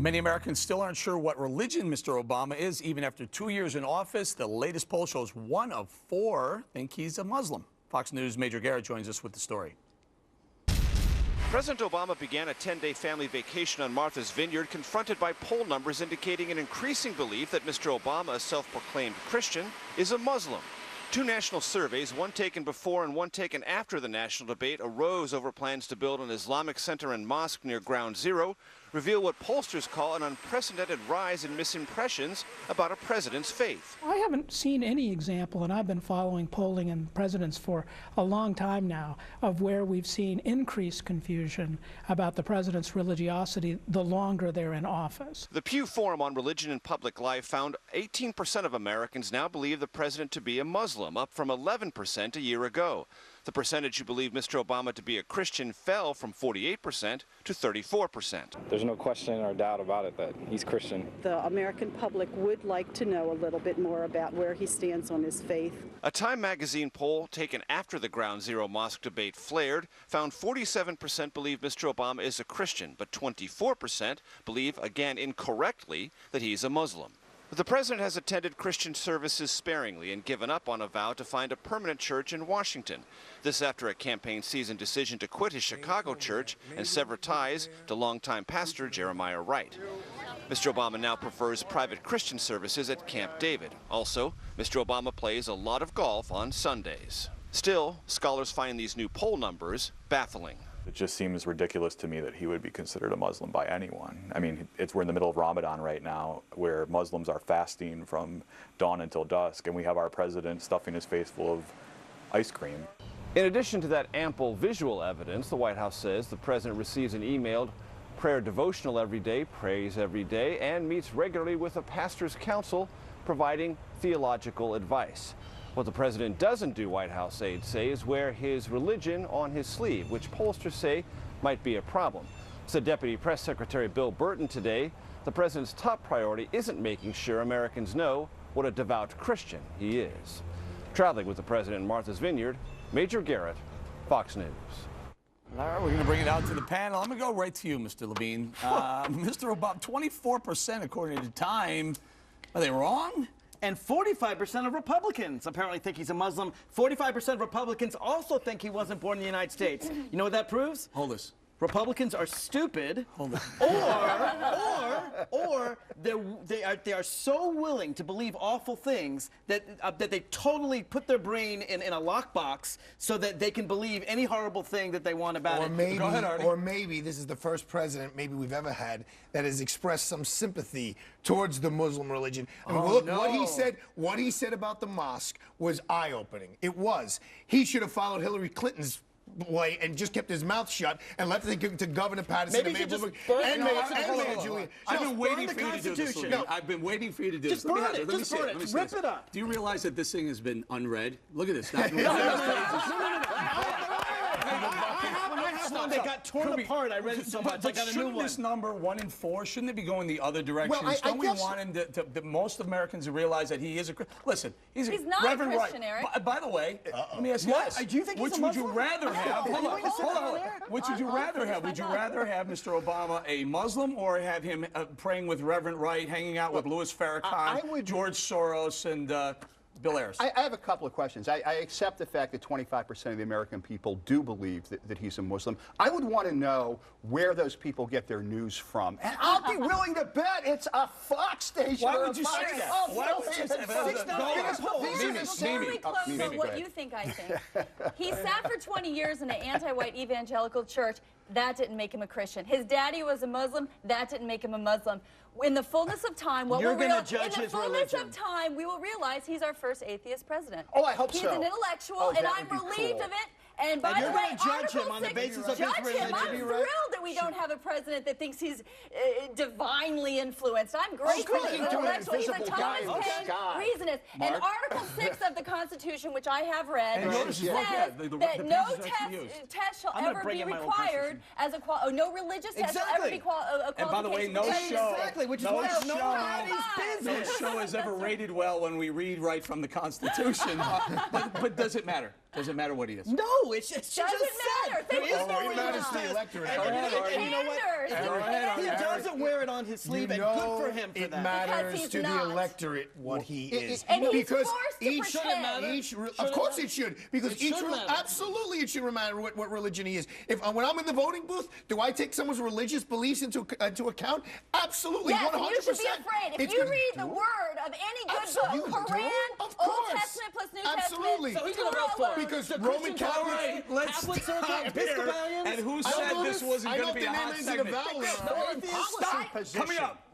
Many Americans still aren't sure what religion Mr. Obama is, even after 2 years in office. The latest poll shows 1 of 4 think he's a Muslim. Fox News' Major Garrett joins us with the story. President Obama began a 10-day family vacation on Martha's Vineyard, confronted by poll numbers indicating an increasing belief that Mr. Obama, a self-proclaimed Christian, is a Muslim. 2 national surveys, one taken before and one taken after the national debate, arose over plans to build an Islamic center and mosque near Ground Zero, reveal what pollsters call an unprecedented rise in misimpressions about a president's faith. I haven't seen any example, and I've been following polling and presidents for a long time now, of where we've seen increased confusion about the president's religiosity the longer they're in office. The Pew Forum on Religion and Public Life found 18% of Americans now believe the president to be a Muslim, up from 11% a year ago. The percentage who believe Mr. Obama to be a Christian fell from 48% to 34%. There's no question or doubt about it that he's Christian. The American public would like to know a little bit more about where he stands on his faith. A Time magazine poll taken after the Ground Zero mosque debate flared found 47% believe Mr. Obama is a Christian, but 24% believe, again incorrectly, that he's a Muslim. The president has attended Christian services sparingly and given up on a vow to find a permanent church in Washington. This after a campaign season decision to quit his Chicago church and sever ties to longtime pastor Jeremiah Wright. Mr. Obama now prefers private Christian services at Camp David. Also, Mr. Obama plays a lot of golf on Sundays. Still, scholars find these new poll numbers baffling. It just seems ridiculous to me that he would be considered a Muslim by anyone. I mean, we're in the middle of Ramadan right now, where Muslims are fasting from dawn until dusk, and we have our president stuffing his face full of ice cream. In addition to that ample visual evidence, the White House says the president receives an emailed prayer devotional every day, prays every day, and meets regularly with a pastor's council providing theological advice. What the president doesn't do, White House aides say, is wear his religion on his sleeve, which pollsters say might be a problem. Said Deputy Press Secretary Bill Burton today, the president's top priority isn't making sure Americans know what a devout Christian he is. Traveling with the president in Martha's Vineyard, Major Garrett, Fox News. All right, we're going to bring it out to the panel. I'm going to go right to you, Mr. Levine. Mr. Obama, 24% according to Time. Are they wrong? And 45% of Republicans apparently think he's a Muslim. 45% of Republicans also think he wasn't born in the United States. You know what that proves? Hold this. Republicans are stupid, Hold it. or they are so willing to believe awful things that that they totally put their brain in a lockbox so that they can believe any horrible thing that they want about it. Go ahead, Artie. Or maybe this is the first president maybe we've ever had that has expressed some sympathy towards the Muslim religion. I mean, look, what he said about the mosque was eye-opening. It was. He should have followed Hillary Clinton's way and just kept his mouth shut and left it to Governor Patterson Maybe and Mayor Julian. I've been waiting for you to do this. No. I've been waiting for you to do this. Just burn it. Just burn it. Rip it up. Do you realize that this thing has been unread? Look at this. They got torn apart. I read it so much. I got a new shouldn't one. this number 1 in 4 shouldn't it be going the other direction? Well, Don't we want him to most Americans to realize that he is a Christian? Listen, he's not Reverend a Christian, Wright. Eric. By the way, let me ask you this: Do you think he's which a would you Muslim? rather have? Hold on. Which would you rather have? Would you rather have Mr. Obama a Muslim or have him praying with Reverend Wright, hanging out with Louis Farrakhan, George Soros, and Bill Ayers? I have a couple of questions. I accept the fact that 25% of the American people do believe that he's a Muslim. I would want to know where those people get their news from. And I'll be willing to bet it's a Fox station. Why would you say that? Why would you say that? It's very close to what you think I think. He sat for 20 years in an anti-white evangelical church. That didn't make him a Christian. His daddy was a Muslim. That didn't make him a Muslim. In the fullness of time, we will realize he's our first atheist president. Oh, I hope so. He's an intellectual, and I'm relieved of it. And by the way, judge him on the basis of his religion. I'm thrilled that we don't have a president that thinks he's divinely influenced. I'm grateful he's an intellectual. He's a Thomas Paine reasonist. And Article 6 of the Constitution, which I have read, says that no test shall ever be required as a no religious test shall ever be qualification. And by the way, no show is ever rated well when we read right from the Constitution. But does it matter? Does it matter what he is? No, it's just doesn't matter. Thank you for the electorate. And you know what? He doesn't wear it on his sleeve, and good for him for it that. matters to the electorate what he is. And he's because forced to each, pretend. of course it should. Because absolutely it should matter what religion he is. If when I'm in the voting booth, do I take someone's religious beliefs into account? Absolutely, 100%. Yes, you should be afraid. If you read the word of any good book, Quran, Old Testament plus New Absolutely. Testament, So he's gonna vote for it. Because The Roman Christian Catholics. All right, let's Catholics are stop okay. here. Episcopalians? And who said this wasn't going to be a hot segment? Stop coming up.